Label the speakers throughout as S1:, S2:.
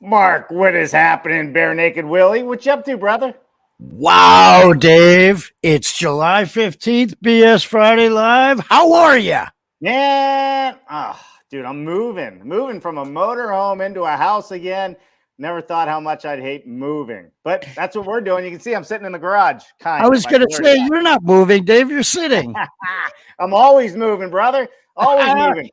S1: Mark, what is happening, Bare Naked Willie? What you up to, brother?
S2: Wow, Dave. It's July 15th, BS Friday Live. How are you?
S1: Man, dude, I'm moving from a motorhome into a house again. Never thought how much I'd hate moving, but that's what we're doing. You can see I'm sitting in the garage.
S2: I was going to say, you're not moving, Dave. You're sitting.
S1: I'm always moving, brother. Always moving.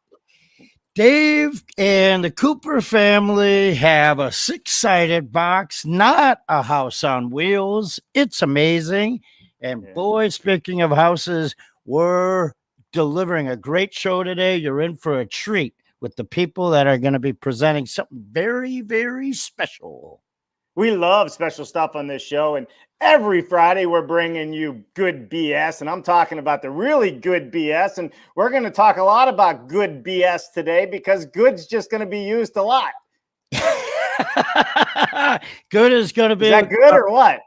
S2: Dave and the Cooper family have a 6-sided box, not a house on wheels. It's amazing. And boy, speaking of houses, we're delivering a great show today. You're in for a treat with the people that are going to be presenting something very, very special.
S1: We love special stuff on this show, and every Friday we're bringing you good BS, and I'm talking about the really good BS, and we're going to talk a lot about good BS today because good's just going to be used a lot.
S2: Good is going to be.
S1: Is that good or what?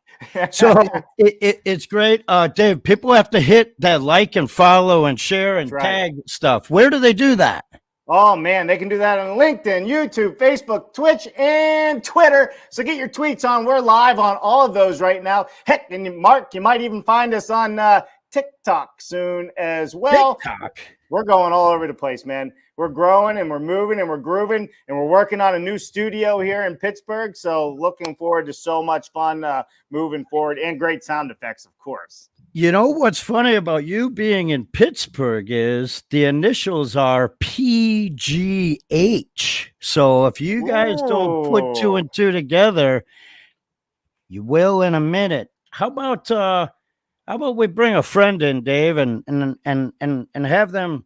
S2: So it's great. Dave, people have to hit that like and follow and share and tag stuff. Where do they do that?
S1: Oh, man, they can do that on LinkedIn, YouTube, Facebook, Twitch, and Twitter. So get your tweets on. We're live on all of those right now. Heck, and Mark, you might even find us on TikTok soon as well.
S2: TikTok.
S1: We're going all over the place, man. We're growing and we're moving and we're grooving and we're working on a new studio here in Pittsburgh. So looking forward to so much fun moving forward and great sound effects, of course.
S2: You know what's funny about you being in Pittsburgh is the initials are PGH. So if you guys don't put 2 and 2 together, you will in a minute. How about we bring a friend in, Dave, and have them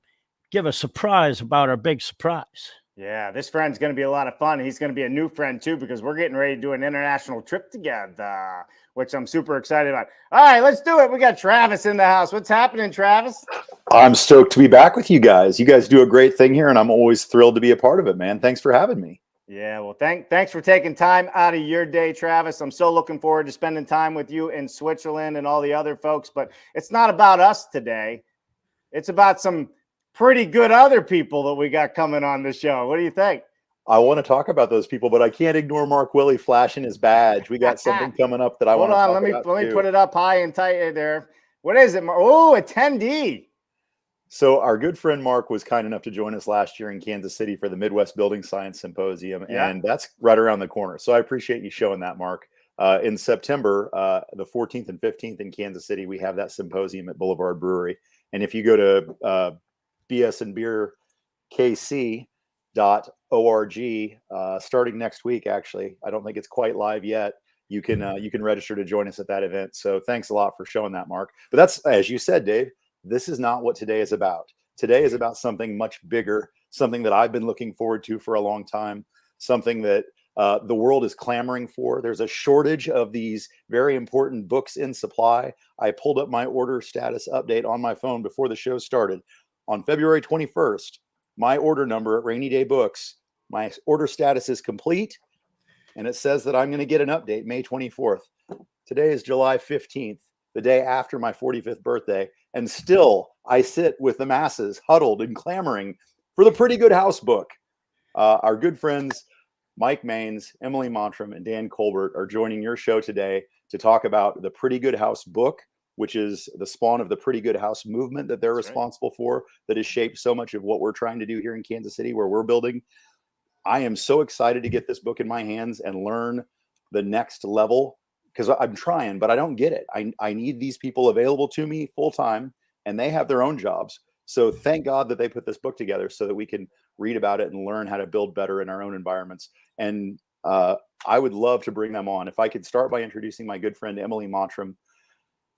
S2: give a surprise about our big surprise?
S1: Yeah, this friend's going to be a lot of fun. He's going to be a new friend too because we're getting ready to do an international trip together, which I'm super excited about. All right, let's do it. We got Travis in the house. What's happening, Travis?
S3: I'm stoked to be back with you guys. You guys do a great thing here, and I'm always thrilled to be a part of it, man. Thanks for having me.
S1: Yeah, well, thanks for taking time out of your day, Travis. I'm so looking forward to spending time with you in Switzerland and all the other folks. But it's not about us today. It's about some pretty good other people that we got coming on the show. What do you think?
S3: I want to talk about those people, but I can't ignore Mark Willie flashing his badge. We got something coming up that I want to talk about.
S1: Let me put it up high and tight there. What is it? Oh, attendee.
S3: So our good friend Mark was kind enough to join us last year in Kansas City for the Midwest Building Science Symposium, and that's right around the corner. So I appreciate you showing that, Mark. In September, the 14th and 15th in Kansas City, we have that symposium at Boulevard Brewery. And if you go to bsandbeerkc.org, starting next week, actually, I don't think it's quite live yet. You can register to join us at that event. So thanks a lot for showing that, Mark. But that's, as you said, Dave, this is not what today is about. Today is about something much bigger, something that I've been looking forward to for a long time, something that the world is clamoring for. There's a shortage of these very important books in supply. I pulled up my order status update on my phone before the show started. On February 21st, my order number at Rainy Day Books, my order status is complete, and it says that I'm going to get an update May 24th. Today is July 15th, the day after my 45th birthday, and still I sit with the masses huddled and clamoring for the Pretty Good House book. Our good friends Mike Maines, Emily Montrum, and Dan Colbert are joining your show today to talk about the Pretty Good House book, which is the spawn of the Pretty Good House movement that they're responsible for, that has shaped so much of what we're trying to do here in Kansas City, where we're building. I am so excited to get this book in my hands and learn the next level, because I'm trying, but I don't get it. I need these people available to me full time, and they have their own jobs. So thank God that they put this book together so that we can read about it and learn how to build better in our own environments. And I would love to bring them on. If I could start by introducing my good friend, Emily Montrum.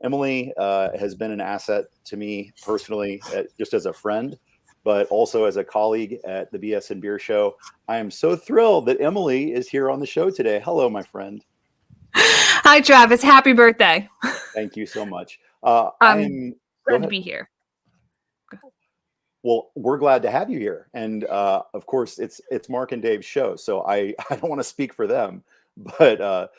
S3: Emily has been an asset to me personally, just as a friend, but also as a colleague at the BS and Beer Show. I am so thrilled that Emily is here on the show today. Hello, my friend.
S4: Hi, Travis. Happy birthday.
S3: Thank you so much.
S4: I'm glad to be here.
S3: Well, we're glad to have you here. And of course, it's Mark and Dave's show. So I don't want to speak for them. But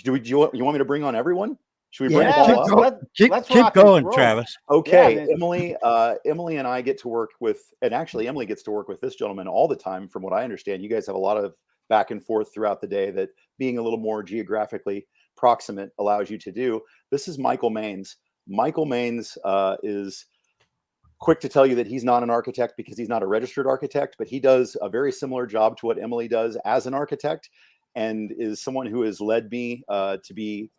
S3: you want me to bring on everyone? Should we bring them all up?
S2: Keep going, Travis.
S3: Okay. Yeah, Emily and I get to work with, and actually Emily gets to work with this gentleman all the time, from what I understand. You guys have a lot of back and forth throughout the day that being a little more geographically proximate allows you to do. This is Michael Maines. Michael Maines is quick to tell you that he's not an architect because he's not a registered architect, but he does a very similar job to what Emily does as an architect, and is someone who has led me to be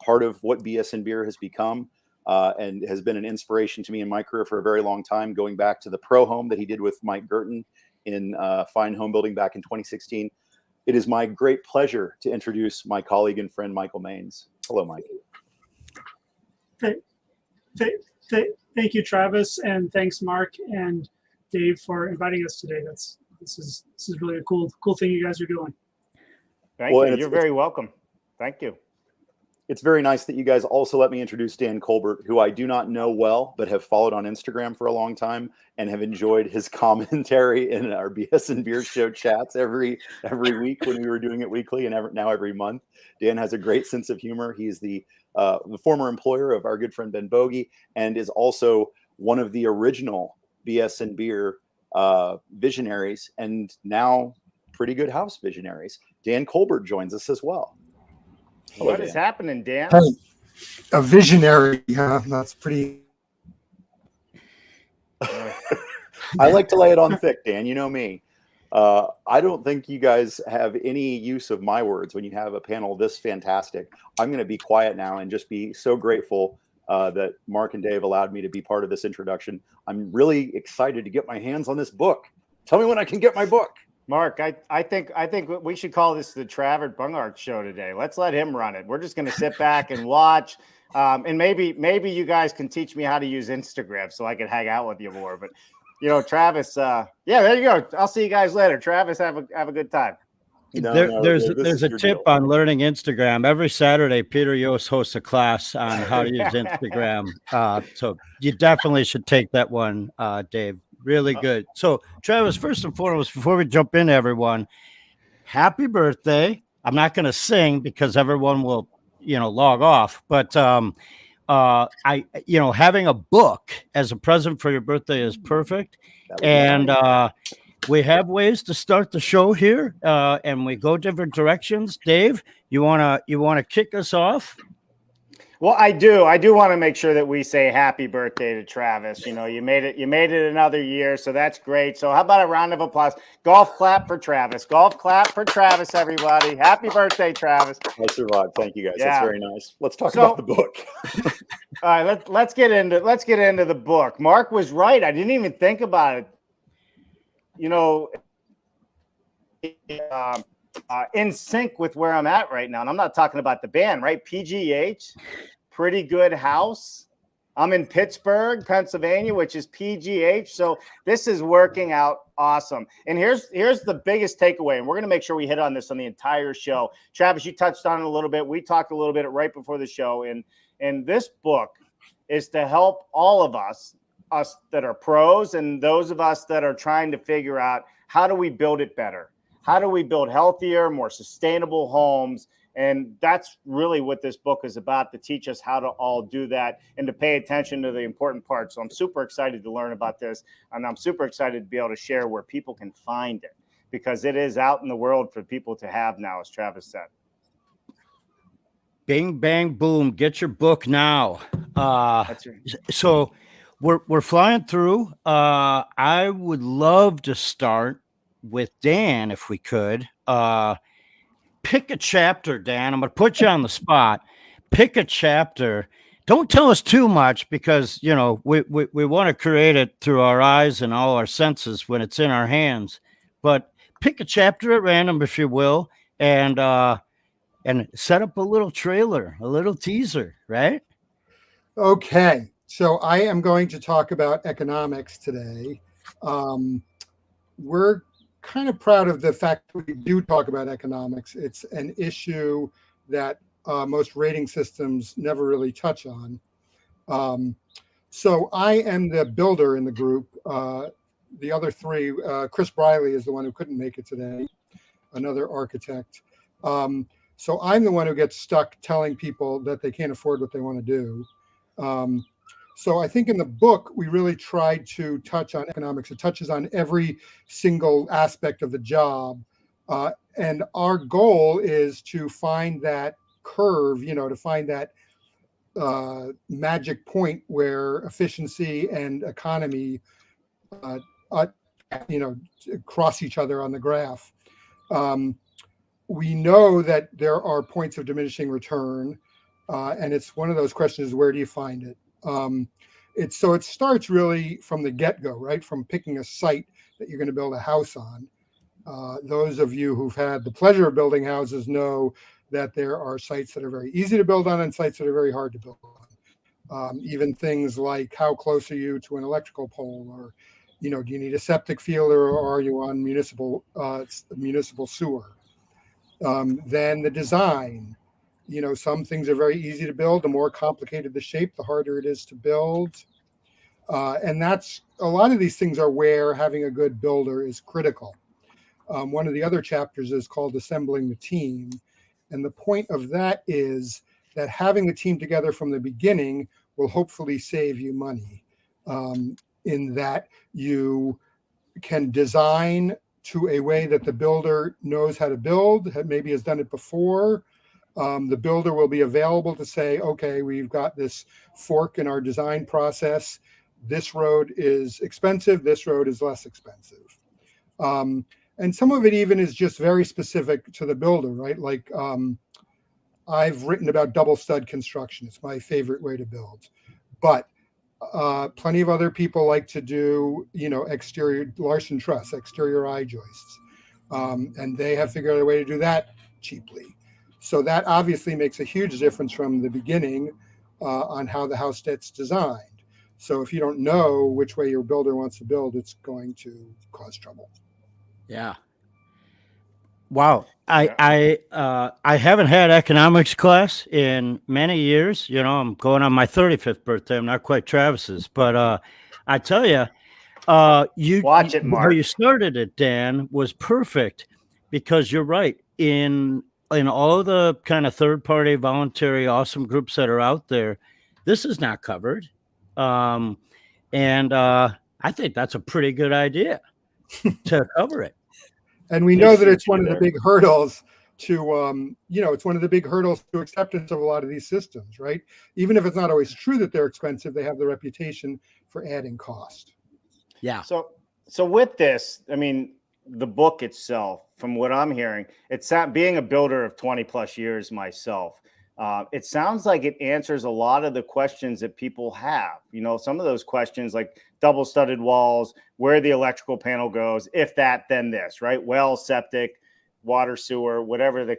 S3: part of what BS and Beer has become, and has been an inspiration to me in my career for a very long time, going back to the Pro Home that he did with Mike Girton in Fine Home Building back in 2016. It is my great pleasure to introduce my colleague and friend, Michael Maines. Hello, Mike.
S5: Thank you, Travis, and thanks, Mark and Dave, for inviting us today. This is really a cool thing you guys are doing.
S1: Thank you. You're very welcome. Thank you.
S3: It's very nice that you guys also let me introduce Dan Colbert, who I do not know well, but have followed on Instagram for a long time and have enjoyed his commentary in our BS and Beer Show chats every week when we were doing it weekly, and now every month. Dan has a great sense of humor. He's the former employer of our good friend Ben Bogey, and is also one of the original BS and Beer visionaries, and now Pretty Good House visionaries. Dan Colbert joins us as well.
S1: Hello, what Dan. Is happening, Dan?
S6: Hey, a visionary. That's pretty.
S3: I like to lay it on thick, Dan. You know me. I don't think you guys have any use of my words when you have a panel this fantastic. I'm going to be quiet now and just be so grateful that Mark and Dave allowed me to be part of this introduction. I'm really excited to get my hands on this book. Tell me when I can get my book.
S1: Mark, I think we should call this the Travert Bungart show today. Let's let him run it. We're just going to sit back and watch, and maybe you guys can teach me how to use Instagram so I can hang out with you more. But Travis, yeah, there you go. I'll see you guys later. Travis, have a good time.
S2: There's a tip on learning Instagram. Every Saturday, Peter Yost hosts a class on how to use Instagram. So you definitely should take that one, Dave. Really good. So, Travis, first and foremost, before we jump in, everyone, happy birthday. I'm not going to sing because everyone will, log off. But having a book as a present for your birthday is perfect. And we have ways to start the show here, and we go different directions. Dave, you wanna kick us off?
S1: Well, I do want to make sure that we say happy birthday to Travis. You made it another year, so that's great. So how about a round of applause? Golf clap for Travis. Golf clap for Travis, everybody. Happy birthday, Travis.
S3: I survived. Thank you guys. Yeah. That's very nice. Let's talk about the book.
S1: All right, let's get into the book. Mark was right. I didn't even think about it. In sync with where I'm at right now. And I'm not talking about the band, right? PGH, Pretty Good House. I'm in Pittsburgh, Pennsylvania, which is PGH. So this is working out awesome. And here's the biggest takeaway. And we're going to make sure we hit on this on the entire show. Travis, you touched on it a little bit. We talked a little bit right before the show. And this book is to help all of us that are pros and those of us that are trying to figure out how do we build it better? How do we build healthier, more sustainable homes? And that's really what this book is about, to teach us how to all do that and to pay attention to the important parts. So I'm super excited to learn about this, and I'm super excited to be able to share where people can find it, because it is out in the world for people to have now, as Travis said.
S2: Bing, bang, boom. Get your book now.
S1: That's right.
S2: So we're flying through. I would love to start with Dan, if we could. Pick a chapter, Dan. I'm going to put you on the spot. Pick a chapter. Don't tell us too much, because, we want to create it through our eyes and all our senses when it's in our hands. But pick a chapter at random, if you will, and set up a little trailer, a little teaser, right?
S6: Okay. So I am going to talk about economics today. We're kind of proud of the fact that we do talk about economics. It's an issue that most rating systems never really touch on. So I am the builder in the group. The other three, Chris Briley is the one who couldn't make it today, another architect. So I'm the one who gets stuck telling people that they can't afford what they want to do. So I think in the book, we really tried to touch on economics. It touches on every single aspect of the job. and our goal is to find that curve, to find that magic point where efficiency and economy, cross each other on the graph. We know that there are points of diminishing return, and it's one of those questions: where do you find it? It starts really from the get-go, right? From picking a site that you're going to build a house on. Those of you who've had the pleasure of building houses know that there are sites that are very easy to build on and sites that are very hard to build on. Even things like how close are you to an electrical pole, or do you need a septic field, or are you on municipal sewer? Then the design. Some things are very easy to build. The more complicated the shape, the harder it is to build. And that's a lot of these things are where having a good builder is critical. One of the other chapters is called Assembling the Team. And the point of that is that having the team together from the beginning will hopefully save you money, in that you can design to a way that the builder knows how to build, maybe has done it before. The builder will be available to say, okay, we've got this fork in our design process. This road is expensive. This road is less expensive. And some of it even is just very specific to the builder, right? Like I've written about double stud construction. It's my favorite way to build. But plenty of other people like to do, exterior Larson truss, exterior eye joists. And they have figured out a way to do that cheaply. So that obviously makes a huge difference from the beginning on how the house gets designed. So if you don't know which way your builder wants to build, it's going to cause trouble.
S2: Yeah. Wow. I haven't had economics class in many years. I'm going on my 35th birthday. I'm not quite Travis's, but I tell you,
S1: Watch it, Mark.
S2: How you started it, Dan, was perfect, because you're right. In all the kind of third-party, voluntary, awesome groups that are out there, this is not covered. And I think that's a pretty good idea to cover it.
S6: And we know that it's one of the big hurdles to, it's one of the big hurdles to acceptance of a lot of these systems, right? Even if it's not always true that they're expensive, they have the reputation for adding cost.
S2: Yeah.
S1: So with this, I mean, the book itself, from what I'm hearing, it's being a builder of 20 plus years myself. It sounds like it answers a lot of the questions that people have. Some of those questions like double studded walls, where the electrical panel goes, if that, then this, right? Well, septic, water, sewer, whatever the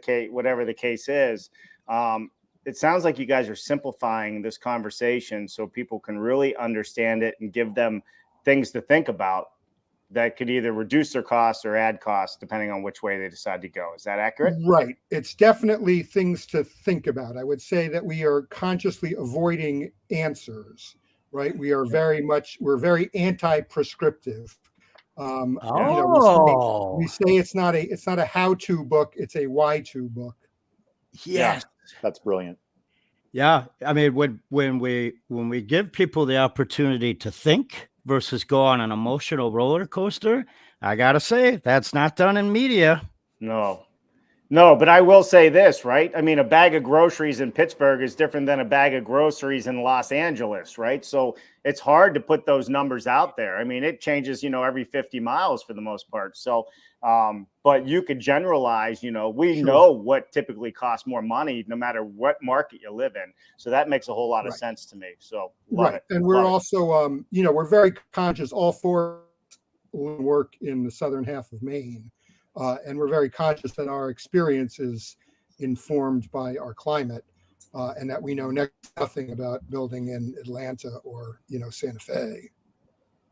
S1: case is. It sounds like you guys are simplifying this conversation so people can really understand it and give them things to think about that could either reduce their costs or add costs depending on which way they decide to go. Is that accurate?
S6: Right. It's definitely things to think about. I would say that we are consciously avoiding answers, right? We're very anti-prescriptive. We say it's not a how-to book, it's a why-to book.
S2: Yes.
S3: That's brilliant.
S2: Yeah. I mean, when we give people the opportunity to think versus go on an emotional roller coaster, I got to say, that's not done in media.
S1: No, but I will say this, right? I mean, a bag of groceries in Pittsburgh is different than a bag of groceries in Los Angeles, right? So it's hard to put those numbers out there. I mean, it changes, every 50 miles for the most part. So, but you could generalize, we know what typically costs more money no matter what market you live in. So that makes a whole lot of sense to me. So love it.
S6: And we're also, we're very conscious, all four work in the southern half of Maine. And we're very conscious that our experience is informed by our climate, and that we know nothing about building in Atlanta or, Santa Fe.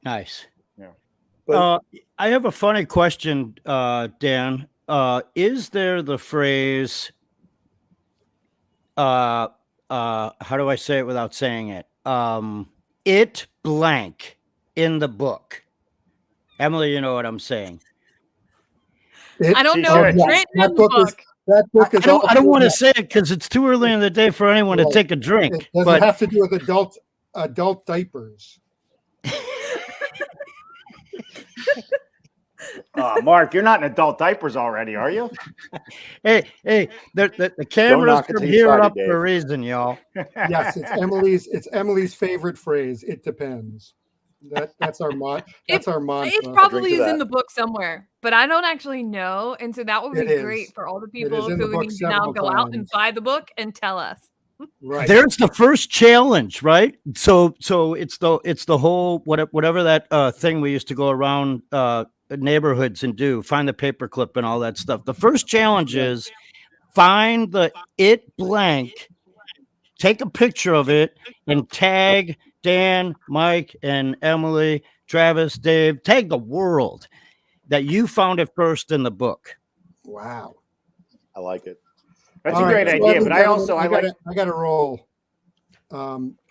S2: Nice.
S1: Yeah.
S2: I have a funny question, Dan. Is there the phrase, how do I say it without saying it? It blank in the book. Emily, you know what I'm saying.
S4: I don't know if it's written in the book.
S6: That book is.
S2: I don't want to say it because it's too early in the day for anyone to take a drink.
S6: Does it have to do with adult diapers?
S1: Mark, you're not in adult diapers already, are you?
S2: Hey, the cameras
S3: knock it
S2: from
S3: till you
S2: here
S3: tried it,
S2: up for a
S3: Dave.
S2: reason, y'all.
S6: Yes, it's Emily's favorite phrase. It depends. That's our mantra.
S4: It probably
S3: to
S4: is
S3: that.
S4: in the book somewhere, but I don't actually know. And so that would be
S6: It is.
S4: great for all the
S6: It is
S4: people
S6: in the
S4: who
S6: book
S4: need to now
S6: several
S4: go out and
S6: times.
S4: buy the book and tell us.
S6: Right.
S2: There's the first challenge, right? So it's the whole whatever that thing we used to go around neighborhoods and do, find the paperclip and all that stuff. The first challenge is find the it blank, take a picture of it, and tag Dan, Mike, and Emily, Travis, Dave, tag the world that you found it first in the book.
S6: Wow.
S3: I like it.
S1: That's
S6: All
S1: a great
S6: right,
S1: idea.
S6: so
S1: But I also
S6: I
S1: like.
S6: got to roll.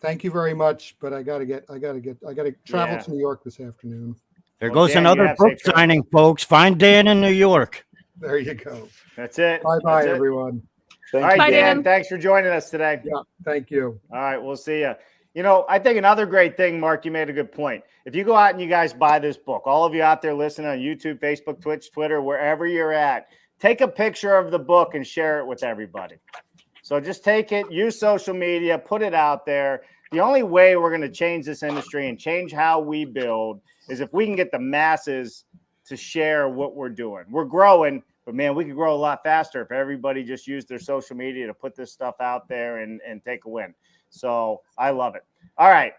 S6: Thank you very much, but I got to travel
S1: Yeah.
S6: to New York this afternoon.
S2: There
S1: Well,
S2: goes
S1: Dan, you
S2: another
S1: have
S2: book
S1: safe travels.
S2: signing, folks. Find Dan in New York.
S6: There you go.
S1: That's it.
S6: Bye
S1: That's it.
S6: everyone.
S3: Thank
S1: All right,
S3: you,
S4: Bye,
S1: Dan.
S4: Dan.
S1: Thanks for joining us today.
S6: Yeah, thank you.
S1: All right, we'll see you. You know, I think another great thing, Mark, you made a good point. If you go out and you guys buy this book, all of you out there listening on YouTube, Facebook, Twitch, Twitter, wherever you're at, take a picture of the book and share it with everybody. So just take it, use social media, put it out there. The only way we're going to change this industry and change how we build is if we can get the masses to share what we're doing. We're growing, but man, we could grow a lot faster if everybody just used their social media to put this stuff out there and take a win. So I love it. All right,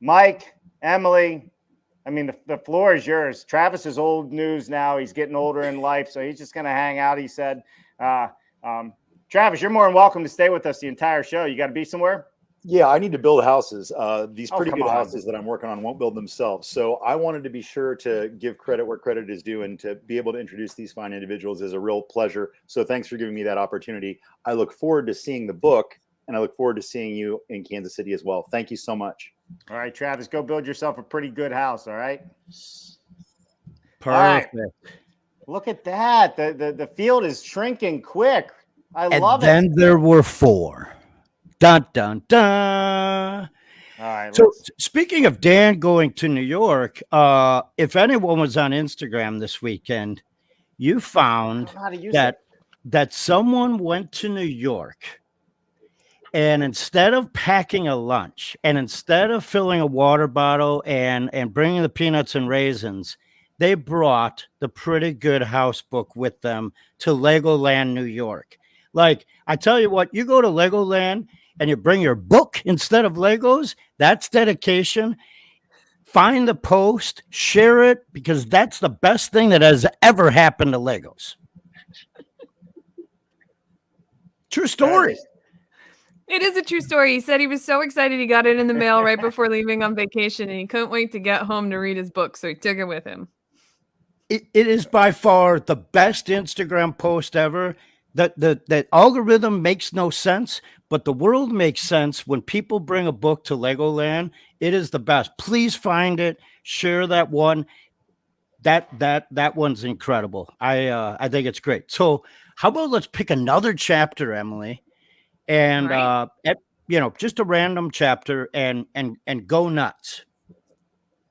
S1: Mike, Emily, I mean, the floor is yours. Travis is old news now. He's getting older in life, so he's just going to hang out, he said. Travis, you're more than welcome to stay with us the entire show. You got to be somewhere?
S3: Yeah, I need to build houses. These pretty
S1: come
S3: good
S1: on.
S3: houses that I'm working on won't build themselves. So I wanted to be sure to give credit where credit is due, and to be able to introduce these fine individuals is a real pleasure. So thanks for giving me that opportunity. I look forward to seeing the book, and I look forward to seeing you in Kansas City as well. Thank you so much.
S1: All right, Travis, go build yourself a pretty good house, all right?
S2: Perfect.
S1: right. Look at that. The field is shrinking quick. I
S2: And
S1: love
S2: then
S1: it.
S2: there were 4. Dun, dun, dun.
S1: All right.
S2: So speaking of Dan going to New York, if anyone was on Instagram this weekend, you found that someone went to New York, and instead of packing a lunch, and instead of filling a water bottle and bringing the peanuts and raisins, they brought the Pretty Good House book with them to Legoland, New York. Like, I tell you what, you go to Legoland and you bring your book instead of Legos, that's dedication. Find the post, share it, because that's the best thing that has ever happened to Legos. True story.
S4: It is a true story. He said he was so excited he got it in the mail right before leaving on vacation, and he couldn't wait to get home to read his book, so he took it with him.
S2: It is by far the best Instagram post ever. That algorithm makes no sense, but the world makes sense when people bring a book to Legoland. It is the best. Please find it, share that one. That one's incredible. I think it's great. So how about let's pick another chapter, Emily, and
S4: Right.
S2: Just a random chapter and go nuts.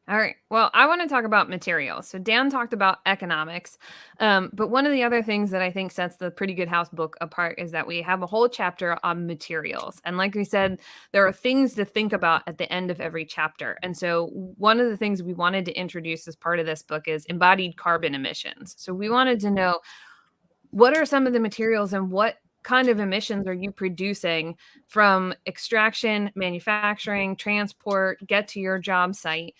S4: All right. Well, I want to talk about materials. So Dan talked about economics, but one of the other things that I think sets the Pretty Good House book apart is that we have a whole chapter on materials. And like we said, there are things to think about at the end of every chapter. And so one of the things we wanted to introduce as part of this book is embodied carbon emissions. So we wanted to know, what are some of the materials and what kind of emissions are you producing from extraction, manufacturing, transport, get to your job site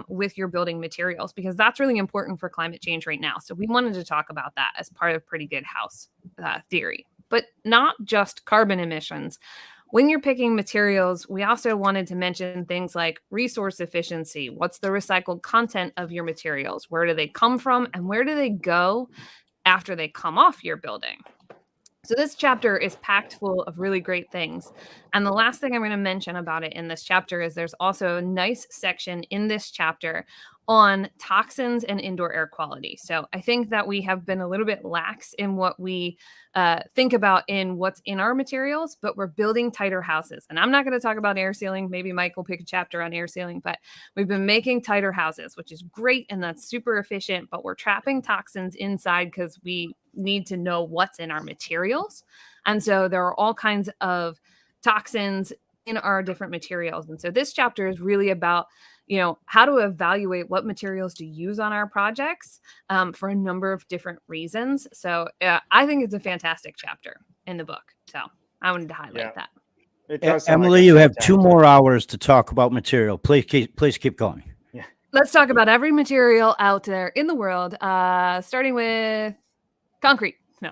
S4: with your building materials, because that's really important for climate change right now. So we wanted to talk about that as part of Pretty Good House theory, but not just carbon emissions. When you're picking materials, we also wanted to mention things like resource efficiency. What's the recycled content of your materials? Where do they come from? And where do they go after they come off your building? So this chapter is packed full of really great things. And the last thing I'm going to mention about it in this chapter is there's also a nice section in this chapter on toxins and indoor air quality. So I think that we have been a little bit lax in what we think about in what's in our materials, but we're building tighter houses. And I'm not going to talk about air sealing. Maybe Mike will pick a chapter on air sealing, but we've been making tighter houses, which is great. And that's super efficient, but we're trapping toxins inside because we need to know what's in our materials. And so there are all kinds of toxins in our different materials. And so this chapter is really about, how to evaluate what materials to use on our projects for a number of different reasons. So I think it's a fantastic chapter in the book. So I wanted to highlight that.
S1: It does sound
S2: Emily,
S1: like a
S2: you have 2
S1: fantastic-
S2: more hours to talk about material. Please keep going.
S4: Let's talk about every material out there in the world, starting with concrete. No.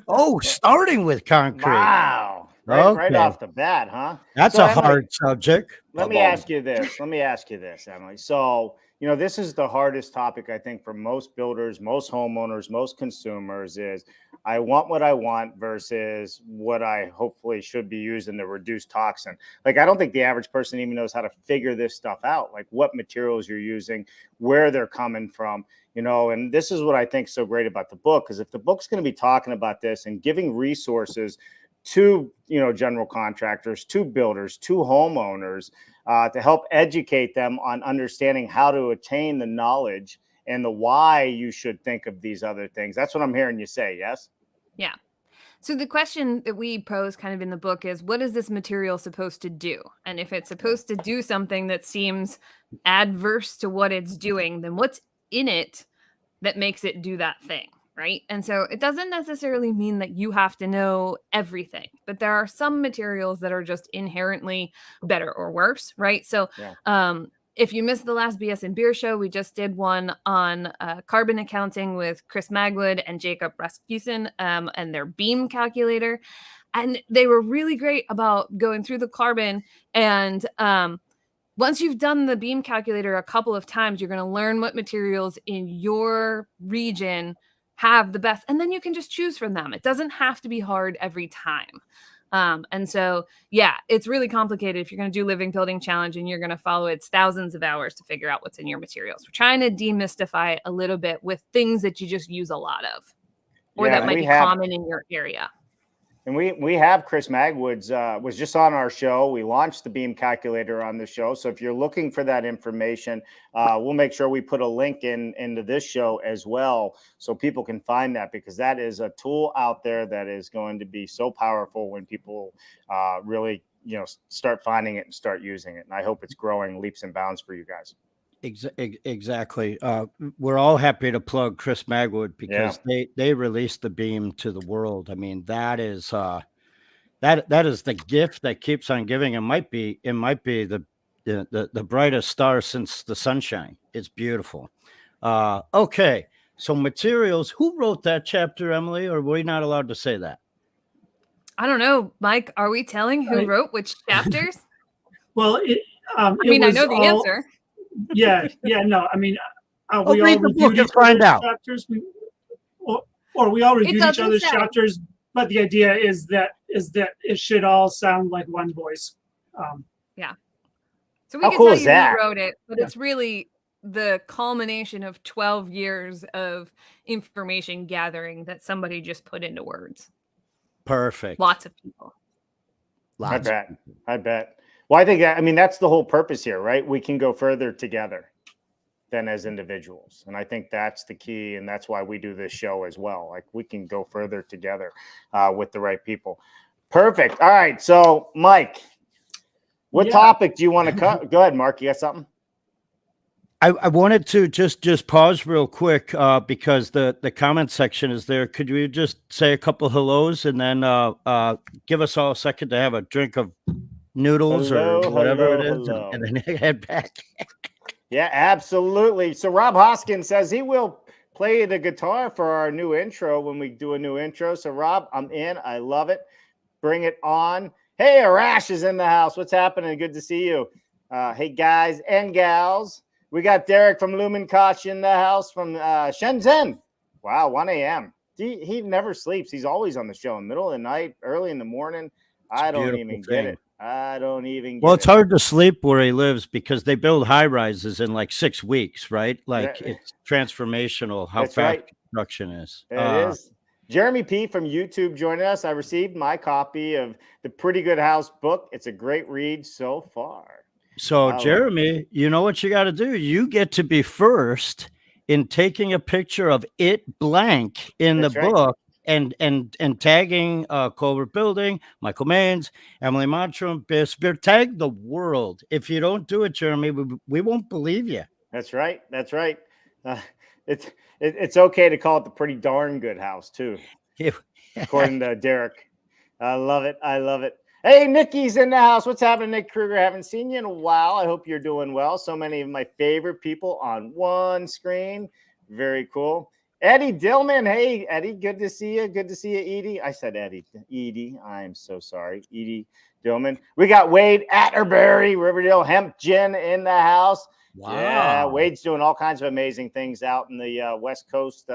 S2: Oh, starting with concrete.
S1: Wow. Right
S2: Okay.
S1: off the bat, huh?
S2: That's
S1: So,
S2: a
S1: Emily,
S2: hard subject.
S1: Let me ask you this, Emily. So, this is the hardest topic, I think, for most builders, most homeowners, most consumers is I want what I want versus what I hopefully should be using to reduce toxin. Like, I don't think the average person even knows how to figure this stuff out, like what materials you're using, where they're coming from, and this is what I think is so great about the book, because if the book's going to be talking about this and giving resources to general contractors, to builders, to homeowners, to help educate them on understanding how to attain the knowledge and the why you should think of these other things. That's what I'm hearing you say. Yes.
S4: Yeah. So the question that we pose kind of in the book is, what is this material supposed to do? And if it's supposed to do something that seems adverse to what it's doing, then what's in it that makes it do that thing? Right. And so it doesn't necessarily mean that you have to know everything, but there are some materials that are just inherently better or worse. Right. So if you missed the last BS and Beer show, we just did one on carbon accounting with Chris Magwood and Jacob Rasmussen and their beam calculator. And they were really great about going through the carbon. And once you've done the beam calculator a couple of times, you're going to learn what materials in your region have the best, and then you can just choose from them. It doesn't have to be hard every time. And so, it's really complicated if you're going to do Living Building Challenge and you're going to follow it's thousands of hours to figure out what's in your materials. We're trying to demystify it a little bit with things that you just use a lot of, or that might be common in your area.
S1: And we have Chris Magwoods was just on our show. We launched the beam calculator on the show. So if you're looking for that information, we'll make sure we put a link into this show as well, so people can find that, because that is a tool out there that is going to be so powerful when people really, start finding it and start using it. And I hope it's growing leaps and bounds for you guys.
S2: Exactly. We're all happy to plug Chris Magwood because they released the beam to the world. I mean, that is that is the gift that keeps on giving. It might be the brightest star since the sunshine. It's beautiful. Okay, so materials. Who wrote that chapter, Emily? Or were we not allowed to say that?
S4: I don't know, Mike. Are we telling who wrote which chapters?
S5: Well,
S4: I know the answer.
S5: No. I mean, we all
S2: read the book
S5: reviewed
S2: and
S5: each
S2: find
S5: other's
S2: out.
S5: chapters, or we all reviewed each
S4: doesn't
S5: other's
S4: say.
S5: chapters. But the idea is that it should all sound like one voice.
S4: So we
S1: How
S4: can
S1: cool
S4: tell
S1: is
S4: you
S1: that?
S4: who wrote it, but it's really the culmination of 12 years of information gathering that somebody just put into words.
S2: Perfect.
S4: Lots of people.
S1: I bet. Well, I think that's the whole purpose here, right? We can go further together than as individuals. And I think that's the key. And that's why we do this show as well. Like, we can go further together with the right people. Perfect. All right. So, Mike, what topic do you want to cut? Go ahead, Mark. You got something?
S2: I wanted to just pause real quick because the comment section is there. Could you just say a couple hellos and then give us all a second to have a drink of noodles or whatever it is, and then head back?
S1: Yeah, absolutely. So Rob Hoskins says he will play the guitar for our new intro when we do a new intro. So Rob, I'm in. I love it. Bring it on. Hey, Arash is in the house. What's happening? Good to see you. Hey, guys and gals. We got Derek from Lumen Koch in the house from Shenzhen. Wow, 1 a.m. He never sleeps. He's always on the show in the middle of the night, early in the morning. I don't even get it. I don't even get
S2: Well, it's
S1: it.
S2: hard to sleep where he lives because they build high rises in like 6 weeks, right? Like
S1: Yeah.
S2: it's transformational how
S1: That's
S2: fast
S1: right.
S2: construction is.
S1: It is. Jeremy P from YouTube joining us. I received my copy of the Pretty Good House book. It's a great read so far.
S2: So,
S1: Oh.
S2: Jeremy, you know what you got to do? You get to be first in taking a picture of it blank in
S1: That's
S2: the
S1: right.
S2: book and tagging Colbert Building, Michael Maines, Emily Montrum, Beer. Tag the world. If you don't do it, Jeremy, we won't believe you.
S1: That's right. That's right. It's okay to call it the Pretty Darn Good House too, according to Derek. I love it. I love it. Hey, Nikki's in the house. What's happening, Nick Kruger? Haven't seen you in a while. I hope you're doing well. So many of my favorite people on one screen. Very cool. Eddie Dillman. Hey, Eddie, good to see you. Good to see you, Edie. I said Eddie. Edie. I'm so sorry. Edie Dillman. We got Wade Atterbury, Riverdale Hemp Gin in the house.
S2: Wow.
S1: Yeah, Wade's doing all kinds of amazing things out in the West Coast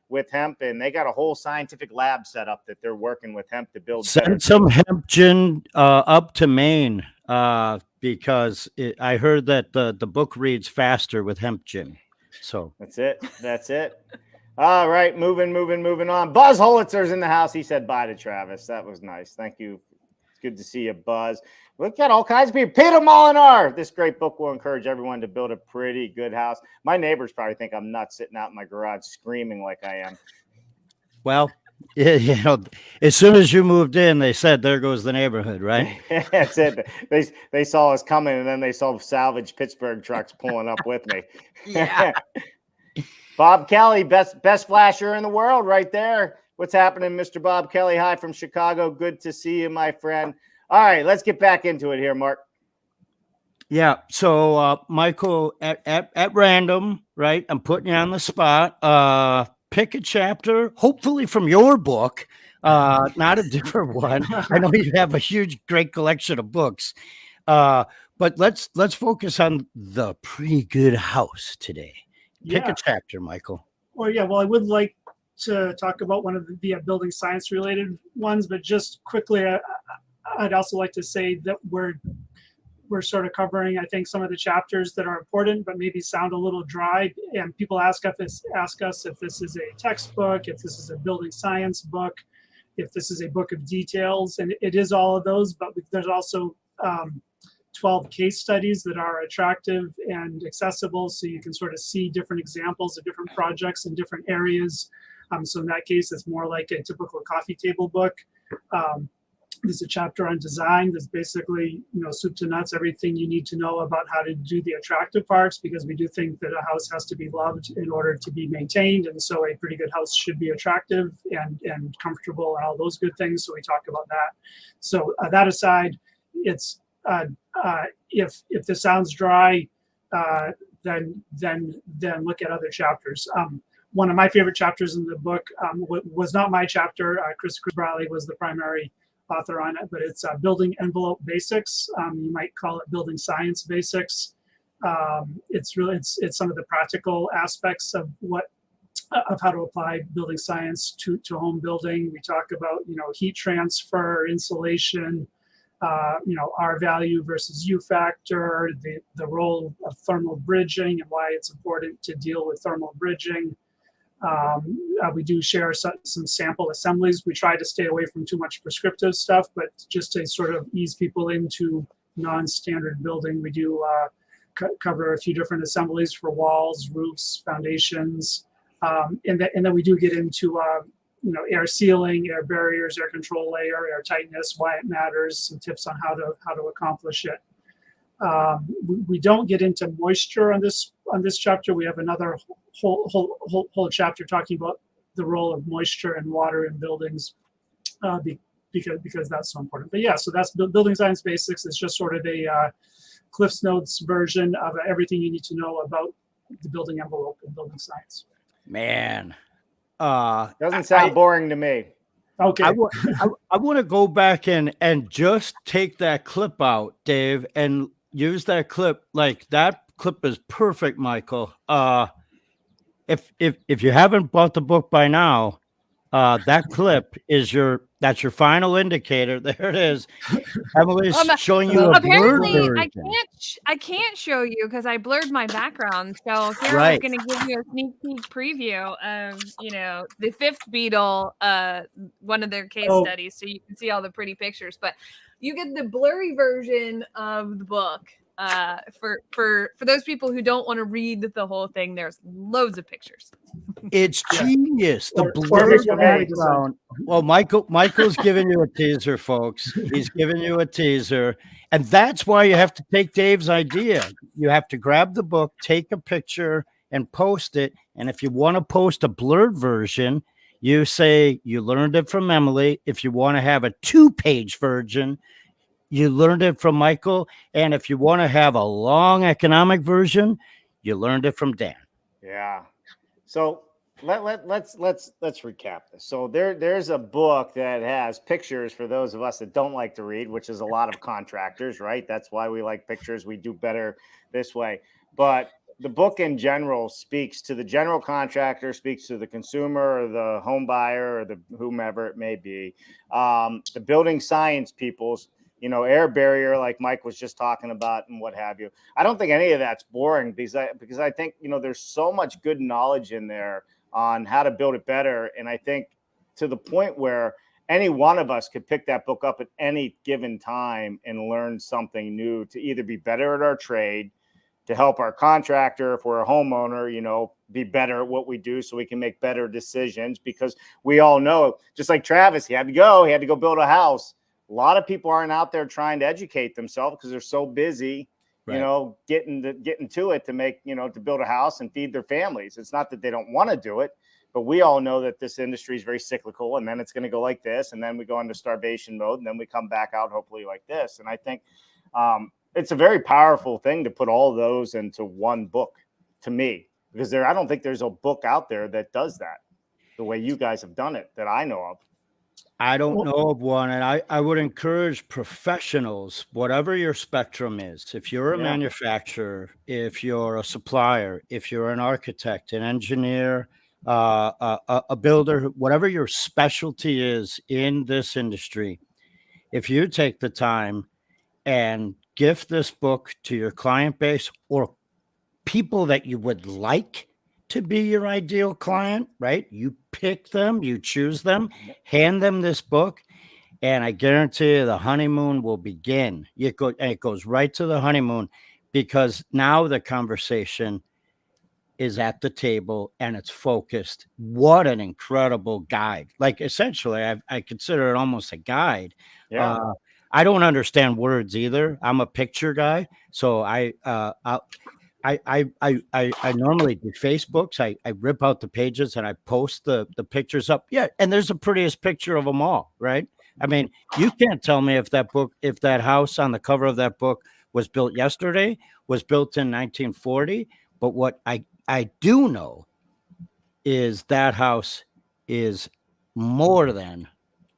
S1: with hemp, and they got a whole scientific lab set up that they're working with hemp to build.
S2: Send some hemp gin up to Maine because I heard that the book reads faster with hemp gin. So
S1: that's it. That's it. All right, moving on. Buzz Holitzer's in the house. He said bye to Travis. That was nice. Thank you. It's good to see you, Buzz. Look at all kinds of people. Peter Molinar. This great book will encourage everyone to build a pretty good house. My neighbors probably think I'm nuts sitting out in my garage screaming like I am.
S2: Well, you know, as soon as you moved in, they said, there goes the neighborhood, right?
S1: That's it. They saw us coming, and then they saw salvage Pittsburgh trucks pulling up with me.
S2: Yeah.
S1: Bob Kelly, best flasher in the world right there. What's happening, Mr. Bob Kelly? Hi from Chicago. Good to see you, my friend. All right, let's get back into it here, Mark.
S2: Yeah. So, Michael, at random, right? I'm putting you on the spot. Pick a chapter, hopefully from your book, not a different one. I know you have a huge, great collection of books, but let's focus on the Pretty Good House today. Pick a chapter, Michael.
S5: Well, I would like to talk about one of the building science related ones, but just quickly, I'd also like to say that we're sort of covering, I think, some of the chapters that are important, but maybe sound a little dry. And people ask us if this is a textbook, if this is a building science book, if this is a book of details, and it is all of those. But there's also 12 case studies that are attractive and accessible, so you can sort of see different examples of different projects in different areas. So in that case, it's more like a typical coffee table book. There's a chapter on design that's basically, soup to nuts, everything you need to know about how to do the attractive parts, because we do think that a house has to be loved in order to be maintained. And so a pretty good house should be attractive and comfortable and all those good things. So we talk about that. So that aside, it's if this sounds dry, then look at other chapters. One of my favorite chapters in the book was not my chapter. Chris Briley was the primary author on it, but it's Building Envelope Basics. You might call it Building Science Basics. It's some of the practical aspects of how to apply building science to home building. We talk about heat transfer, insulation, R value versus U factor, the role of thermal bridging and why it's important to deal with thermal bridging. We do share some sample assemblies. We try to stay away from too much prescriptive stuff, but just to sort of ease people into non-standard building, we do cover a few different assemblies for walls, roofs, foundations, and then we do get into air sealing, air barriers, air control layer, air tightness, why it matters, some tips on how to accomplish it. We don't get into moisture on this chapter. We have another whole chapter talking about the role of moisture and water in buildings, because that's so important. But yeah, so that's Building Science Basics. It's just sort of a Cliff's Notes version of everything you need to know about the building envelope and building science.
S2: Man,
S1: doesn't sound boring to me.
S5: Okay.
S2: I want to go back and just take that clip out, Dave, and use that clip. Like, that clip is perfect, Michael. If you haven't bought the book by now, that clip is your That's your final indicator. There it is. Emily's
S4: Um,
S2: showing you a
S4: Apparently,
S2: blurred
S4: I
S2: version.
S4: I can't show you because I blurred my background. So here I was
S2: Right.
S4: going to give you a sneak peek preview of, the fifth Beetle, one of their case
S5: Oh.
S4: studies, so you can see all the pretty pictures. But you get the blurry version of the book. For those people who don't want to read the whole thing, there's loads of pictures.
S2: It's
S5: Yeah.
S2: genius. The
S5: Or
S2: blurred
S5: here's what I
S2: background. Well, Michael's giving you a teaser, folks. He's giving you a teaser. And that's why you have to take Dave's idea. You have to grab the book, take a picture, and post it. And if you want to post a blurred version, you say you learned it from Emily. If you want to have a 2-page version, you learned it from Michael. And if you want to have a long economic version, you learned it from Dan.
S1: Yeah. So let's recap this. So there's a book that has pictures for those of us that don't like to read, which is a lot of contractors, right? That's why we like pictures. We do better this way. But the book in general speaks to the general contractor, speaks to the consumer or the home buyer or the whomever it may be. The building science people's, air barrier, like Mike was just talking about and what have you. I don't think any of that's boring because I think, there's so much good knowledge in there on how to build it better. And I think to the point where any one of us could pick that book up at any given time and learn something new to either be better at our trade, to help our contractor, if we're a homeowner, be better at what we do so we can make better decisions, because we all know, just like Travis, he had to go build a house. A lot of people aren't out there trying to educate themselves because they're so busy,
S2: Right.
S1: getting to it to make, to build a house and feed their families. It's not that they don't want to do it, but we all know that this industry is very cyclical, and then it's going to go like this, and then we go into starvation mode, and then we come back out hopefully like this. And I think it's a very powerful thing to put all those into one book, to me, because I don't think there's a book out there that does that the way you guys have done it that I know of.
S2: I don't know of one, and I would encourage professionals, whatever your spectrum is, if you're a
S1: Yeah.
S2: manufacturer, if you're a supplier, if you're an architect, an engineer, a builder, whatever your specialty is in this industry, if you take the time and gift this book to your client base or people that you would like to be your ideal client, right? You pick them, you choose them, hand them this book, and I guarantee you the honeymoon will begin. It goes right to the honeymoon, because now the conversation is at the table and it's focused. What an incredible guide. Like, essentially, I consider it almost a guide.
S1: Yeah.
S2: I don't understand words either. I'm a picture guy. So I normally do Facebooks. I rip out the pages and I post the pictures up. Yeah. And there's the prettiest picture of them all, right? I mean, you can't tell me if that house on the cover of that book was built yesterday, was built in 1940. But what I do know is that house is more than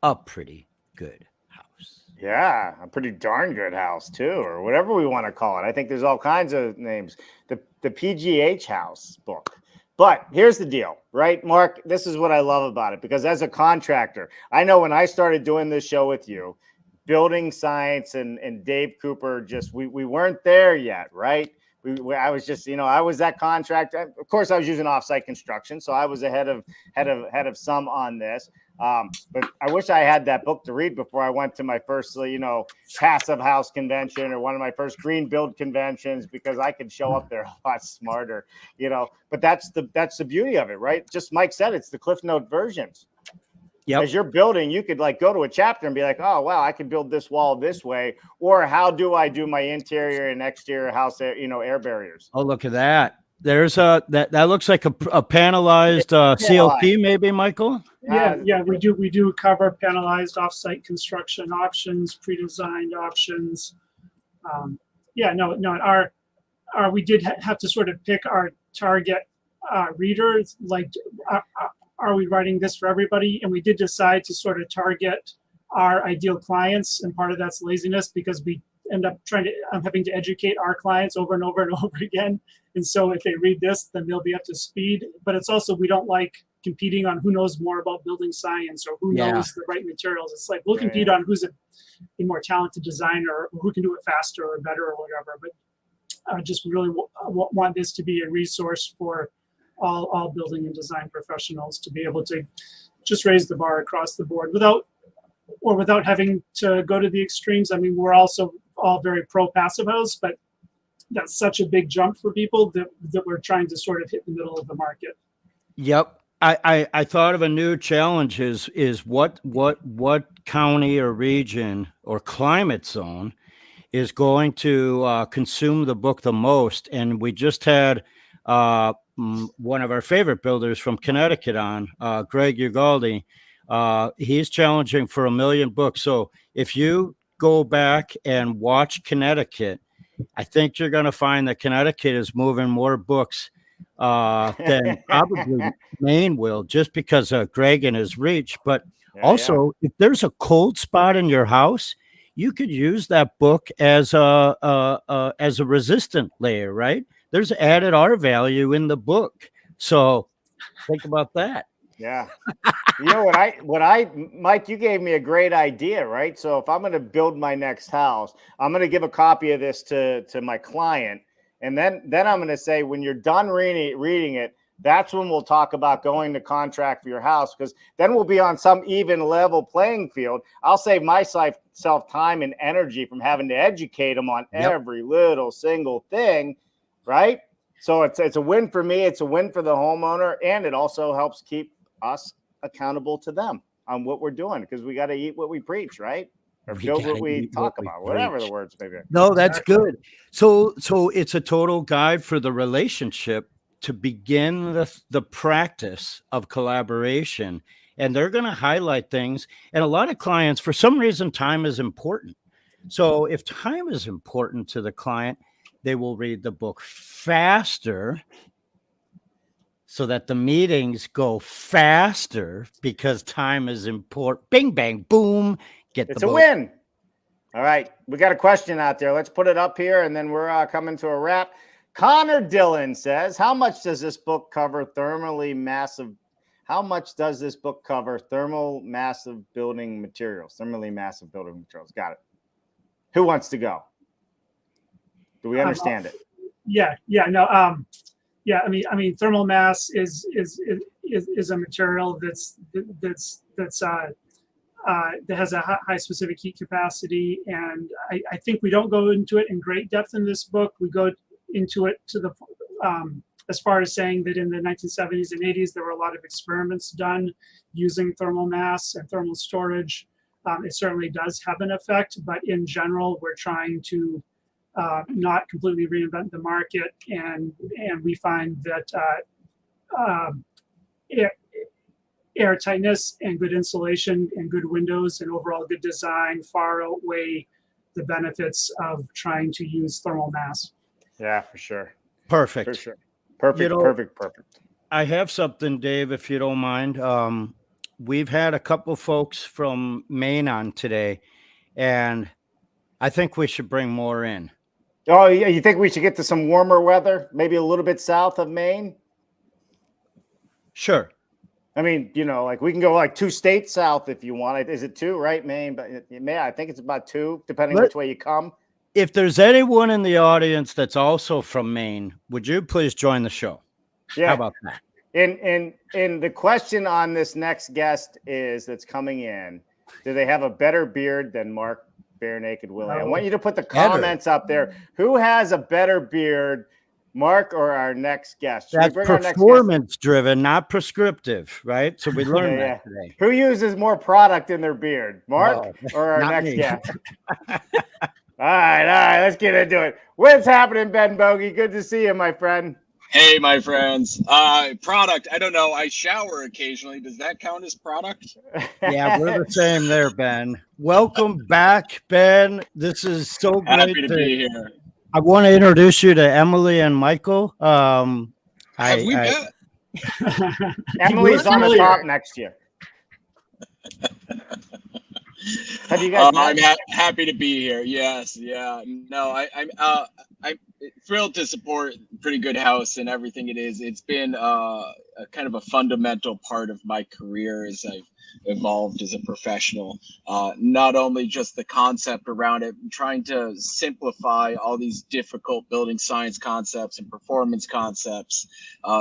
S2: a pretty good house.
S1: Yeah, a pretty darn good house too, or whatever we want to call it. I think there's all kinds of names. The PGH house book. But here's the deal, right, Mark? This is what I love about it, because as a contractor, I know when I started doing this show with you, building science and Dave Cooper, we weren't there yet, right? I was just, I was that contractor. Of course, I was using offsite construction, so I was ahead of some on this. But I wish I had that book to read before I went to my first, passive house convention or one of my first green build conventions, because I could show up there a lot smarter, But that's the beauty of it, right? Just Mike said, it's the Cliff Note versions.
S2: Yep.
S1: As you're building, you could go to a chapter and be like, oh, wow, I can build this wall this way. Or how do I do my interior and exterior house, air barriers?
S2: Oh, look at that. There's that looks like a panelized CLP, maybe, Michael?
S5: Yeah, we do cover panelized offsite construction options, pre-designed options. We did have to sort of pick our target readers, like, are we writing this for everybody? And we did decide to sort of target our ideal clients, and part of that's laziness, because we end up having to educate our clients over and over and over again. And so if they read this, then they'll be up to speed. But it's also, we don't like competing on who knows more about building science or who
S2: Yeah.
S5: knows the right materials. It's like we'll
S1: Yeah,
S5: compete
S1: yeah.
S5: on who's a more talented designer or who can do it faster or better or whatever. But I just really want this to be a resource for all building and design professionals to be able to just raise the bar across the board without having to go to the extremes. I mean, we're also all very pro passive house, but that's such a big jump for people that we're trying to sort of hit the middle of the market.
S2: Yep. I thought of a new challenge is what county or region or climate zone is going to consume the book the most. And we just had one of our favorite builders from Connecticut on, Greg Ugaldi. He's challenging for 1 million books. So if you go back and watch Connecticut, I think you're going to find that Connecticut is moving more books than probably Maine will, just because of Greg and his reach. But
S1: Yeah,
S2: also, if there's a cold spot in your house, you could use that book as a resistant layer, right? There's added R value in the book, so think about that.
S1: yeah. You know Mike, you gave me a great idea, right? So if I'm going to build my next house, I'm going to give a copy of this to my client. And then I'm going to say, when you're done reading it, that's when we'll talk about going to contract for your house, because then we'll be on some even level playing field. I'll save myself time and energy from having to educate them on every little single thing, right? So it's a win for me. It's a win for the homeowner. And it also helps keep us accountable to them on what we're doing, because we got to eat what we preach, right? Or build what we talk about, whatever the words may be.
S2: No, that's good. So it's a total guide for the relationship to begin the practice of collaboration. And they're going to highlight things. And a lot of clients, for some reason, time is important. So if time is important to the client, they will read the book faster so that the meetings go faster, because time is important. Bing, bang, boom.
S1: It's a win. All right. We got a question out there. Let's put it up here, and then we're coming to a wrap. Connor Dillon says, how much does this book cover thermally massive building materials? Thermally massive building materials. Got it. Who wants to go? Do we understand it?
S5: Yeah. No. I mean, thermal mass is a material that has a high specific heat capacity, and I think we don't go into it in great depth in this book. We go into it to the as far as saying that in the 1970s and 80s there were a lot of experiments done using thermal mass and thermal storage. It certainly does have an effect, but in general, we're trying to not completely reinvent the market, and we find that air tightness and good insulation and good windows and overall good design far outweigh the benefits of trying to use thermal mass.
S1: Yeah, for sure.
S2: Perfect.
S1: For sure. Perfect. Perfect.
S2: I have something, Dave, if you don't mind. We've had a couple folks from Maine on today, and I think we should bring more in.
S1: Oh, yeah. You think we should get to some warmer weather, maybe a little bit south of Maine?
S2: Sure.
S1: I mean, like we can go like 2 states south if you want. Is it 2, right, Maine? But I think it's about 2, depending which way you come.
S2: If there's anyone in the audience that's also from Maine, would you please join the show?
S1: Yeah.
S2: How about that?
S1: And the question on this next guest that's coming in, do they have a better beard than Mark Bare Naked Willie? I want you to put the comments up there. Who has a better beard, Mark or our next guest?
S2: That's performance driven, not prescriptive, right? So we learned that today.
S1: Who uses more product in their beard, Mark or our next guest? All right, let's get into it. What's happening, Ben Bogey? Good to see you, my friend.
S7: Hey, my friends. Product, I don't know. I shower occasionally. Does that count as product?
S2: Yeah, we're the same there, Ben. Welcome back, Ben. This is so great
S7: Happy to be here.
S2: I want to introduce you to Emily and Michael.
S7: Have we met?
S1: Emily's on the top next year. Have you guys?
S7: I'm happy to be here. Yes, yeah. No, thrilled to support Pretty Good House and everything it is. It's been a kind of a fundamental part of my career as I've evolved as a professional. Not only just the concept around it, trying to simplify all these difficult building science concepts and performance concepts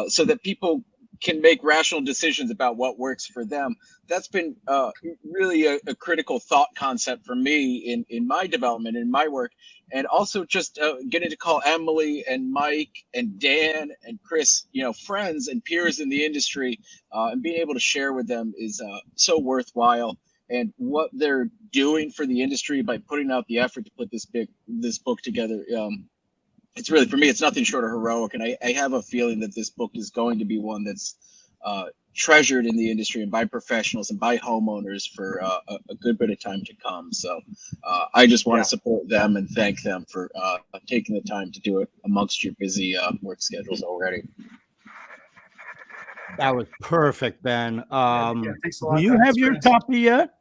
S7: so that people can make rational decisions about what works for them. That's been really a critical thought concept for me in my development, in my work. And also just getting to call Emily and Mike and Dan and Chris, friends and peers in the industry, and being able to share with them is so worthwhile. And what they're doing for the industry by putting out the effort to put this book together, it's really, for me, it's nothing short of heroic. And I have a feeling that this book is going to be one that's treasured in the industry and by professionals and by homeowners for a good bit of time to come. So I just want to support them and thank them for taking the time to do it amongst your busy work schedules already.
S2: That was perfect, Ben.
S5: Thanks a lot.
S2: Do you have your copy yet?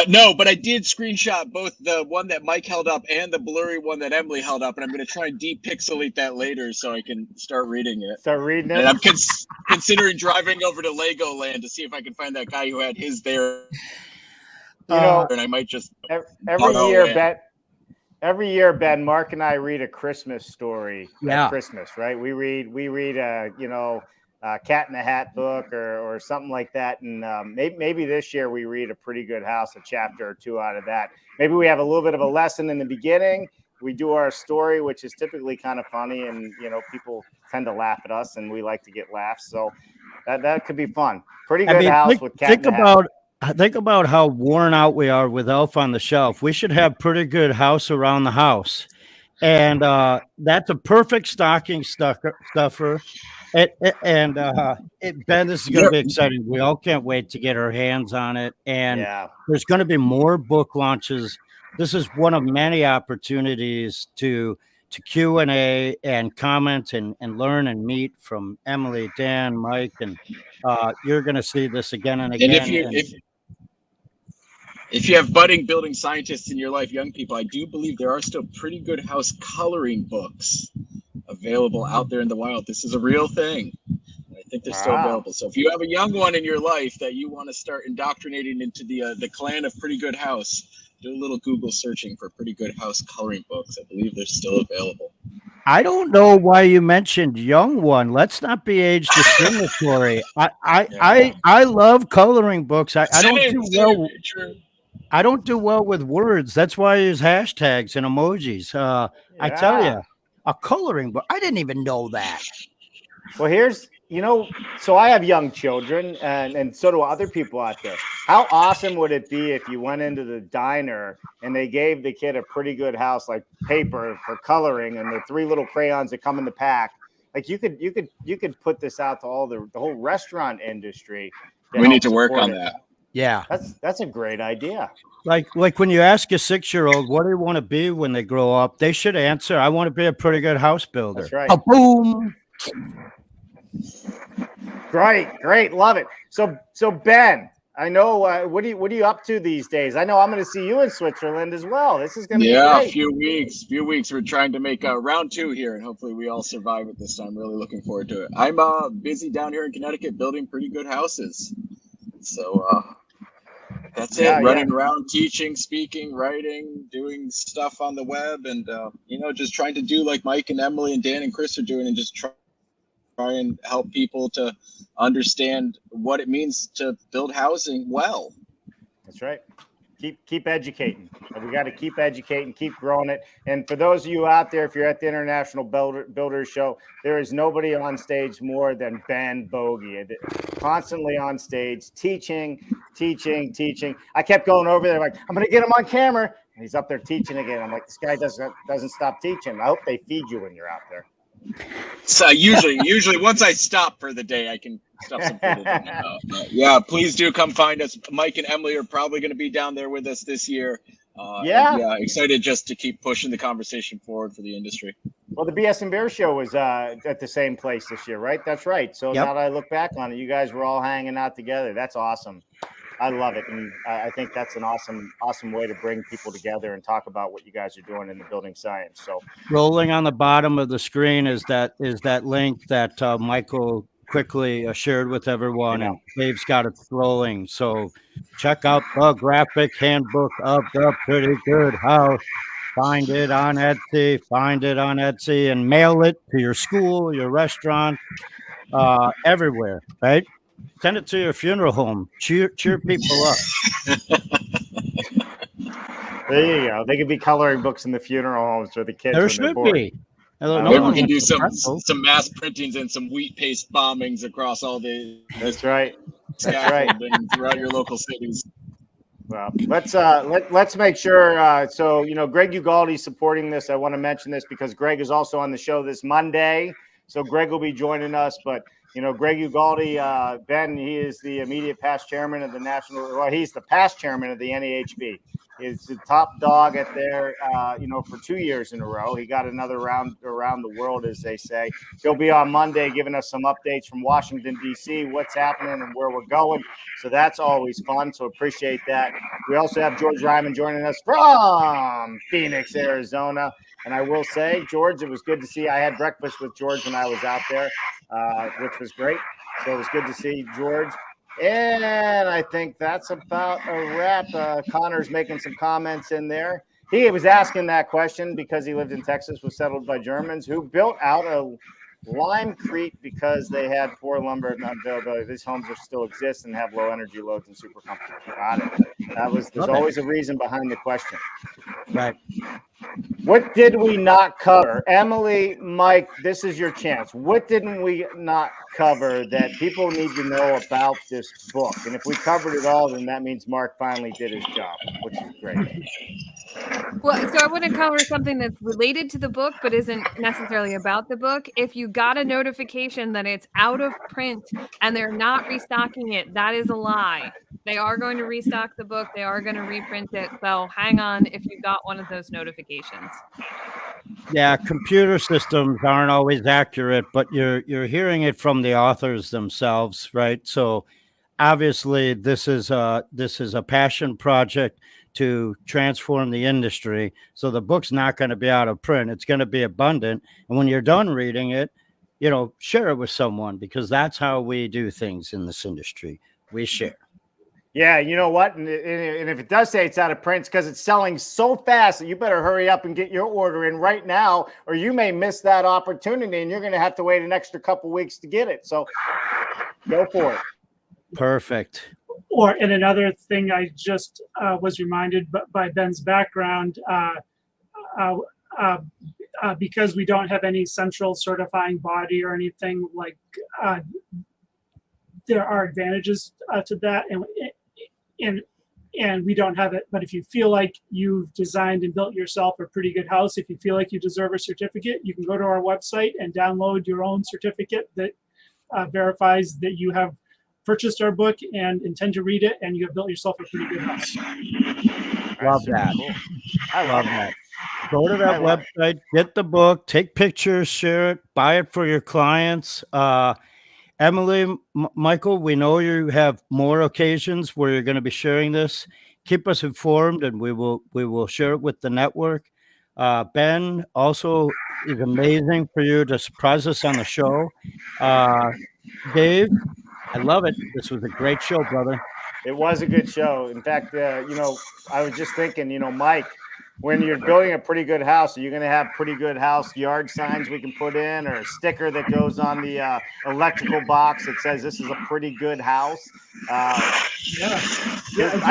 S7: No, but I did screenshot both the one that Mike held up and the blurry one that Emily held up, and I'm going to try and depixelate that later so I can start reading it.
S1: Start reading it.
S7: And I'm considering driving over to Legoland to see if I can find that guy who had his there. And I might just
S1: every year, Ben, Mark and I read a Christmas story.
S2: Yeah.
S1: At Christmas, right? We read a Cat in the Hat book or something like that, and maybe this year we read A Pretty Good House, a chapter or two out of that. Maybe we have a little bit of a lesson in the beginning. We do our story, which is typically kind of funny, and people tend to laugh at us, and we like to get laughs. So that could be fun. Pretty Good House with Cat in the Hat.
S2: Think about how worn out we are with Elf on the Shelf. We should have Pretty Good House around the house, and that's a perfect stocking stuffer. Ben, this is going to be exciting. We all can't wait to get our hands on it. And there's going to be more book launches. This is one of many opportunities to Q&A and comment and learn and meet from Emily, Dan, Mike, and you're going to see this again and again.
S7: And if you have budding building scientists in your life, young people, I do believe there are still Pretty Good House coloring books available out there in the wild. This is a real thing. I think they're still available. So if you have a young one in your life that you want to start indoctrinating into the clan of Pretty Good House, do a little Google searching for Pretty Good House coloring books. I believe they're still available.
S2: I don't know why you mentioned young one. Let's not be age discriminatory. I love coloring books. I don't do well with words. That's why I use hashtags and emojis. I tell you. A coloring book. I didn't even know that.
S1: Well, here's, so I have young children and so do other people out there. How awesome would it be if you went into the diner and they gave the kid a Pretty Good House, like paper for coloring and the 3 little crayons that come in the pack? Like you could put this out to all the whole restaurant industry.
S7: We need to work on that.
S2: Yeah.
S1: That's a great idea.
S2: Like when you ask a 6-year-old, what do you want to be when they grow up? They should answer, I want to be a pretty good house builder.
S1: That's right.
S2: Oh, boom.
S1: Great. Love it. So Ben, I know, what are you up to these days? I know I'm going to see you in Switzerland as well. This is going to be great.
S7: A few weeks. We're trying to make round 2 here, and hopefully we all survive it this time. Really looking forward to it. I'm busy down here in Connecticut building pretty good houses. So that's it. Running around, teaching, speaking, writing, doing stuff on the web, and just trying to do like Mike and Emily and Dan and Chris are doing, and just try and help people to understand what it means to build housing well.
S1: That's right. Keep educating. We got to keep educating, keep growing it. And for those of you out there, if you're at the International Builders Show, there is nobody on stage more than Ben Bogey. Constantly on stage, teaching. I kept going over there like, I'm going to get him on camera. And he's up there teaching again. I'm like, this guy doesn't stop teaching. I hope they feed you when you're out there.
S7: So usually once I stop for the day, I can stuff some food in my mouth. Yeah, please do come find us. Mike and Emily are probably going to be down there with us this year. Excited just to keep pushing the conversation forward for the industry.
S1: Well, the BS and Bear Show was at the same place this year, right? That's right. So now that I look back on it, you guys were all hanging out together. That's awesome. I love it, and I think that's an awesome way to bring people together and talk about what you guys are doing in the building science. So,
S2: Rolling on the bottom of the screen is that link that Michael quickly shared with everyone, and Dave's got it scrolling. So check out the graphic handbook of the Pretty Good House. Find it on Etsy, and mail it to your school, your restaurant, everywhere, right? Send it to your funeral home. Cheer people up.
S1: there you go. They could be coloring books in the funeral homes for the kids.
S2: There should be.
S7: Maybe we can do some mass printings and some wheat paste bombings across all the.
S1: That's right.
S7: Throughout your local cities.
S1: Well, let's make sure. So, Greg Ugaldi supporting this. I want to mention this because Greg is also on the show this Monday. So Greg will be joining us. But, Greg Ugaldi, Ben, he is the immediate past chairman of the he's the past chairman of the NAHB. He's the top dog at there, for 2 years in a row. He got another round around the world, as they say. He'll be on Monday giving us some updates from Washington, D.C., what's happening and where we're going. So that's always fun. So appreciate that. We also have George Ryman joining us from Phoenix, Arizona. And I will say, George, it was good to see. I had breakfast with George when I was out there, which was great. So it was good to see George. And I think that's about a wrap. Connor's making some comments in there. He was asking that question because he lived in Texas, was settled by Germans who built out a limecrete because they had poor lumber and availability. These homes still exist and have low energy loads and super comfortable. Got it. There's always a reason behind the question.
S2: Right.
S1: What did we not cover? Emily, Mike, this is your chance. What didn't we not cover that people need to know about this book? And if we covered it all, then that means Mark finally did his job, which is great.
S4: Well, so I want to cover something that's related to the book, but isn't necessarily about the book. If you got a notification that it's out of print and they're not restocking it, that is a lie. They are going to restock the book. They are going to reprint it. So hang on if you got one of those notifications.
S2: Yeah, computer systems aren't always accurate, but you're hearing it from the authors themselves, right? So obviously this is a passion project to transform the industry. So the book's not going to be out of print. It's going to be abundant. And when you're done reading it, share it with someone, because that's how we do things in this industry. We share.
S1: Yeah, you know what? And if it does say it's out of print, it's because it's selling so fast that you better hurry up and get your order in right now, or you may miss that opportunity and you're going to have to wait an extra couple weeks to get it. So go for it.
S2: Perfect.
S5: And another thing I just was reminded by Ben's background, because we don't have any central certifying body or anything like, there are advantages to that, and we don't have it. But if you feel like you've designed and built yourself a pretty good house, if you feel like you deserve a certificate, you can go to our website and download your own certificate that verifies that you have purchased our book and intend to read it, and you have built yourself a pretty good house.
S2: Love that.
S1: Cool. I love that.
S2: Go to that website, get the book, take pictures, share it, buy it for your clients. Emily, Michael, we know you have more occasions where you're going to be sharing this. Keep us informed, and we will share it with the network. Ben, also is amazing for you to surprise us on the show. Dave, I love it. This was a great show, brother.
S1: It was a good show. In fact, I was just thinking, Mike, when you're building a pretty good house, are you going to have pretty good house yard signs we can put in, or a sticker that goes on the electrical box that says this is a pretty good house? I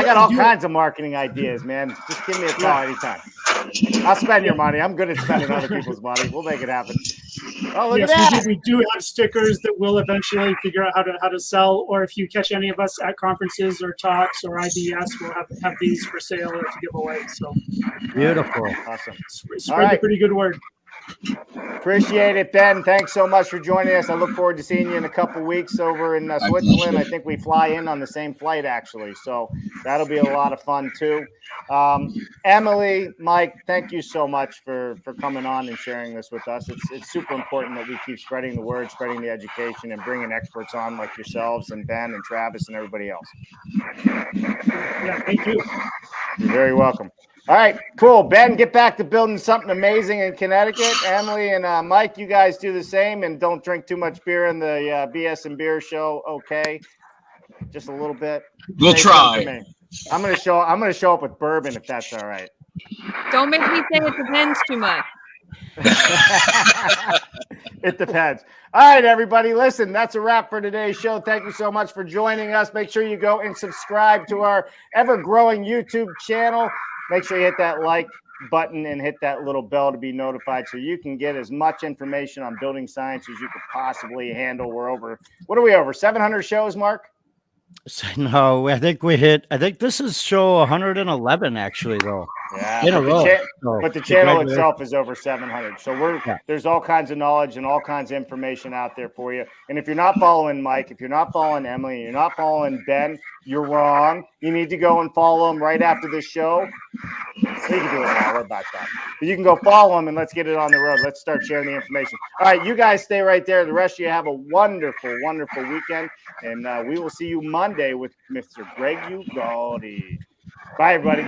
S1: got all kinds of marketing ideas, man. Just give me a call anytime. I'll spend your money. I'm good at spending other people's money. We'll make it happen. Oh, look at that.
S5: We do have stickers that we'll eventually figure out how to sell. Or if you catch any of us at conferences or talks or IBS, we'll have these for sale or to give away. So
S2: beautiful,
S1: awesome.
S5: Spread the pretty good word.
S1: Appreciate it, Ben. Thanks so much for joining us. I look forward to seeing you in a couple weeks over in Switzerland. I think we fly in on the same flight, actually. So that'll be a lot of fun, too. Emily, Mike, thank you so much for coming on and sharing this with us. It's super important that we keep spreading the word, spreading the education, and bringing experts on like yourselves and Ben and Travis and everybody else.
S5: Yeah, thank you.
S1: You're very welcome. All right, cool. Ben, get back to building something amazing in Connecticut. Emily and Mike, you guys do the same, and don't drink too much beer in the BS and Beer show. Okay, just a little bit.
S7: We'll
S1: Save some for
S7: try.
S1: me. I'm gonna show up with bourbon if that's all right.
S4: Don't make me say it depends too much.
S1: It depends. All right, everybody. Listen, that's a wrap for today's show. Thank you so much for joining us. Make sure you go and subscribe to our ever-growing YouTube channel. Make sure you hit that like button and hit that little bell to be notified so you can get as much information on building science as you could possibly handle. We're over, what are we over, 700 shows, Mark?
S2: So, no, I think this is show 111 actually, though.
S1: Yeah,
S2: In a row.
S1: but the channel itself is over 700. So there's all kinds of knowledge and all kinds of information out there for you. And if you're not following Mike, if you're not following Emily, and you're not following Ben, you're wrong. You need to go and follow them right after this show. You can do it now. We're about done. But you can go follow them and let's get it on the road. Let's start sharing the information. All right, you guys stay right there. The rest of you have a wonderful, wonderful weekend. And we will see you Monday with Mr. Greg Ugaldi. Bye, everybody.